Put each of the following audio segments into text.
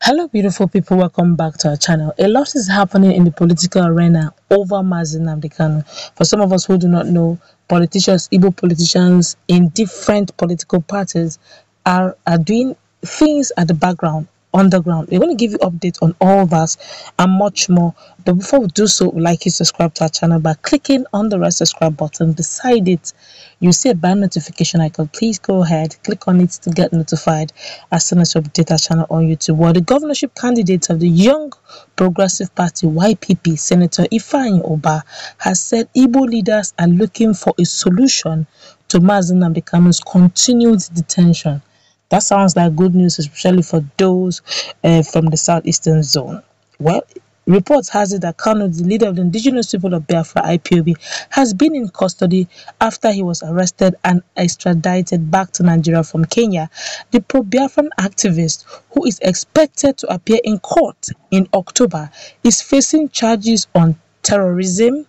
Hello beautiful people, welcome back to our channel. A lot is happening in the political arena over Nnamdi Kanu. For some of us who do not know, politicians, Igbo politicians in different political parties are doing things at the background, underground. We're going to give you updates on all that and much more. But before we do so, we'd like you to subscribe to our channel by clicking on the red subscribe button. Beside it, you see a bell notification icon. Please go ahead, click on it to get notified as soon as we update our channel on YouTube. Well, the governorship candidate of the Young Progressive Party YPP, Senator Ifeanyi Ubah, has said Igbo leaders are looking for a solution to Nnamdi Kanu's continued detention. That sounds like good news, especially for those from the southeastern zone. Well, reports has it that Kanu, the leader of the indigenous people of Biafra IPOB, has been in custody after he was arrested and extradited back to Nigeria from Kenya. The pro-Biafran activist, who is expected to appear in court in October, is facing charges on terrorism,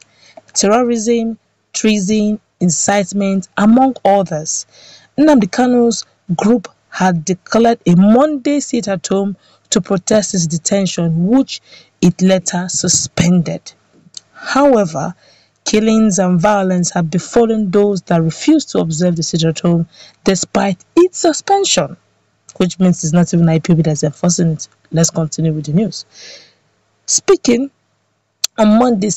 treason, incitement, among others. Nnamdi Kanu's group had declared a Monday sit-at-home to protest his detention, which it later suspended. However, killings and violence have befallen those that refuse to observe the sit-at-home despite its suspension, which means it's not even IPOB that's enforcing it. Let's continue with the news. Speaking on Monday,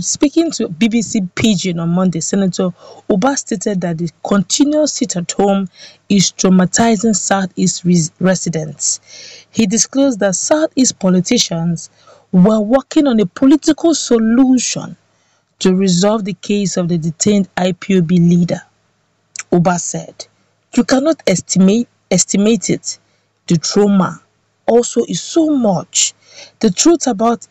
Speaking to BBC Pidgin on Monday, Senator Ubah stated that the continuous sit-at-home is traumatizing Southeast residents. He disclosed that Southeast politicians were working on a political solution to resolve the case of the detained IPOB leader. Ubah said, "You cannot estimate it. The trauma also is so much. The truth about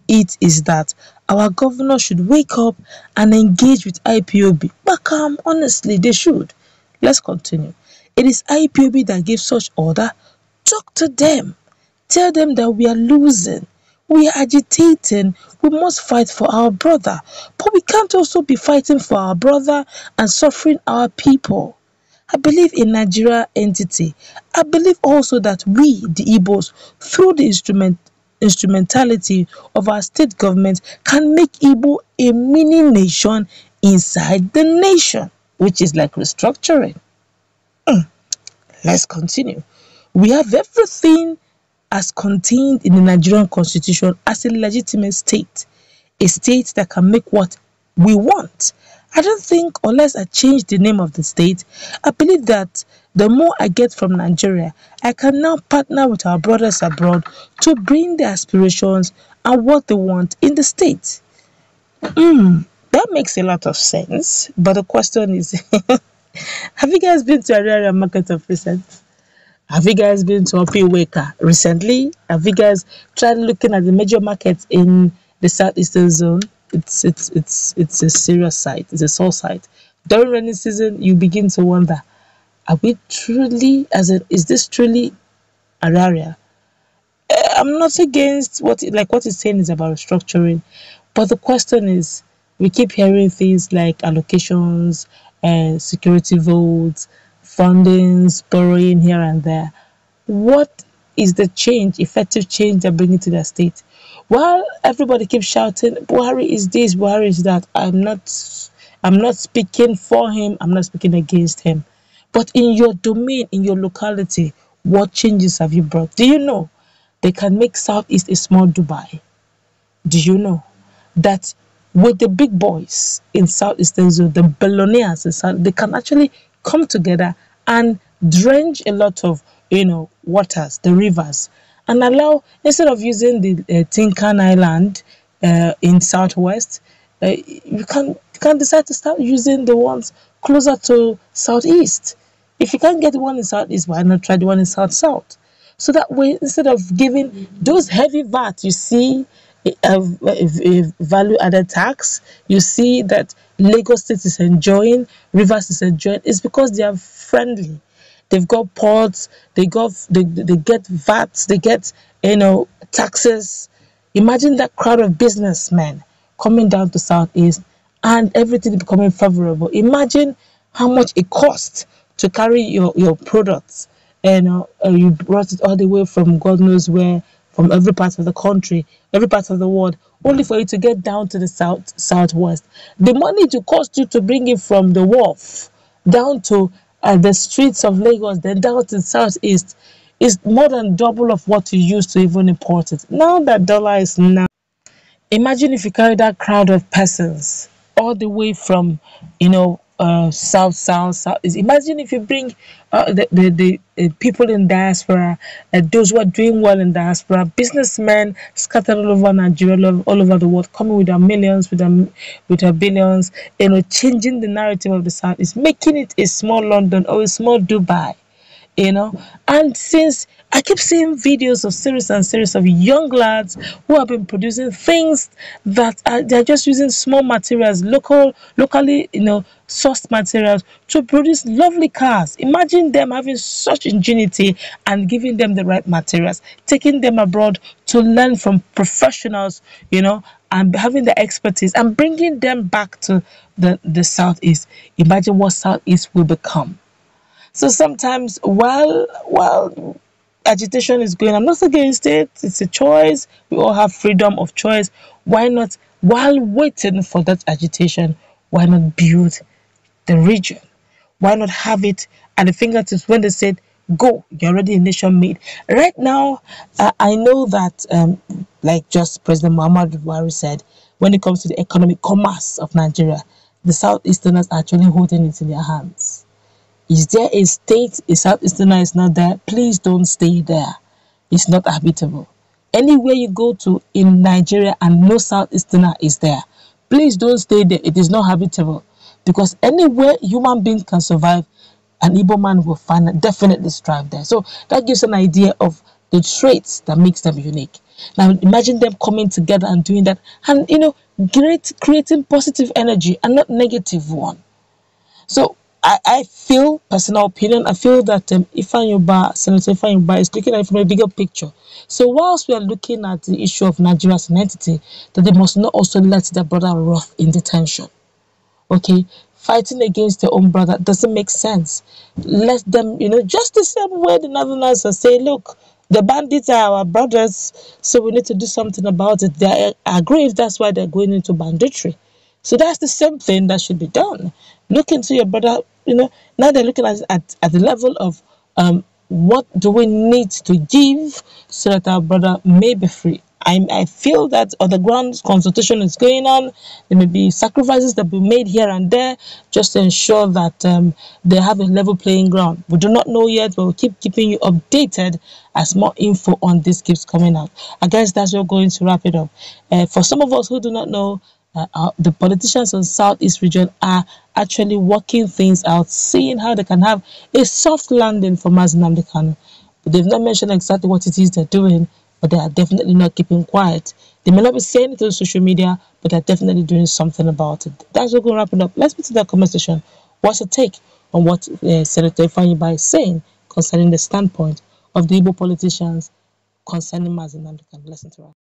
it is that our governor should wake up and engage with IPOB. But honestly, they should." Let's continue. "It is IPOB that gives such order. Talk to them. Tell them that we are losing. We are agitating. We must fight for our brother. But we can't also be fighting for our brother and suffering our people. I believe in Nigeria entity. I believe also that we, the Igbos, through the instrumentality of our state government, can make Igbo a mini nation inside the nation," which is like restructuring. Let's continue. "We have everything as contained in the Nigerian constitution as a legitimate state, a state that can make what we want. I don't think unless I change the name of the state, I believe that the more I get from Nigeria, I can now partner with our brothers abroad to bring their aspirations and what they want in the state." That makes a lot of sense. But the question is, have you guys been to Ariaria Market of recent? Have you guys been to Opiweka recently? Have you guys tried looking at the major markets in the southeastern zone? It's a serious sight. It's a sore sight. During rainy season, you begin to wonder, are we truly, is this truly Araria? I'm not against what it's saying is about restructuring, but the question is, we keep hearing things like allocations and security votes, fundings, borrowing here and there. What is the change, effective change they're bringing to their state? While everybody keeps shouting, Buhari is this, Buhari is that, I'm not speaking for him, I'm not speaking against him. But in your domain, in your locality, what changes have you brought? Do you know they can make Southeast a small Dubai? Do you know that with the big boys in Southeastern zone, the billionaires in South, they can actually come together and drench a lot of waters, the rivers, and allow, instead of using the Tinkan Island in southwest, you can decide to start using the ones closer to southeast. If you can't get the one in southeast, why not try the one in south? So that way, instead of giving those heavy VAT, you see a value added tax, you see that Lagos State is enjoying, Rivers is enjoying. It's because they are friendly. They've got ports, they get VATs, they get taxes. Imagine that crowd of businessmen coming down to Southeast and everything becoming favorable. Imagine how much it costs to carry your products and you brought it all the way from God knows where, from every part of the country, every part of the world, only for you to get down to the southwest. The money to cost you to bring it from the wharf down to the streets of Lagos, then down to the southeast, is more than double of what you used to even import it. Now that dollar is now, imagine if you carry that crowd of persons all the way from, south. Imagine if you bring the people in diaspora, those who are doing well in diaspora, businessmen scattered all over Nigeria, all over the world, coming with their millions, with their billions, changing the narrative of the South, is making it a small London or a small Dubai. And since I keep seeing videos of series and series of young lads who have been producing things that they're just using small materials, locally sourced materials to produce lovely cars. Imagine them having such ingenuity and giving them the right materials, taking them abroad to learn from professionals, and having the expertise and bringing them back to the southeast. Imagine what southeast will become. So sometimes while agitation is going, I'm not against it. It's a choice. We all have freedom of choice. Why not, while waiting for that agitation, why not build the region? Why not have it at the fingertips when they said, go, you're already a nation made. Right now, I know that, like just President Muhammadu Buhari said, when it comes to the economic commerce of Nigeria, the Southeasterners are actually holding it in their hands. Is there a state a Southeasterner is not there? Please don't stay there. It's not habitable. Anywhere you go to in Nigeria and no Southeasterner is there, please don't stay there. It is not habitable. Because anywhere human beings can survive, an Igbo man will definitely strive there. So that gives an idea of the traits that makes them unique. Now imagine them coming together and doing that, and creating positive energy and not negative one. So I feel, personal opinion, I feel that Senator Ifeanyi is looking at it from a bigger picture. So whilst we are looking at the issue of Nigeria as an entity, that they must not also let their brother rot in detention. Okay, fighting against their own brother doesn't make sense. Let them, just the same way the Northerners are saying, look, the bandits are our brothers, so we need to do something about it. They are aggrieved, that's why they're going into banditry. So that's the same thing that should be done. Look into your brother, now they're looking at the level of what do we need to give so that our brother may be free. I feel that on the ground consultation is going on. There may be sacrifices that be made here and there just to ensure that they have a level playing ground. We do not know yet, but we'll keep keeping you updated as more info on this keeps coming out. I guess that's what we're going to wrap it up. For some of us who do not know, the politicians in Southeast region are actually working things out, seeing how they can have a soft landing for Nnamdi Kanu. But they've not mentioned exactly what it is they're doing, but they are definitely not keeping quiet. They may not be saying it on social media, but they're definitely doing something about it. That's what we're going to wrap it up. Let's get to that comment section. What's your take on what Senator Ifeanyi is saying concerning the standpoint of the Igbo politicians concerning Nnamdi Kanu? Let's interact.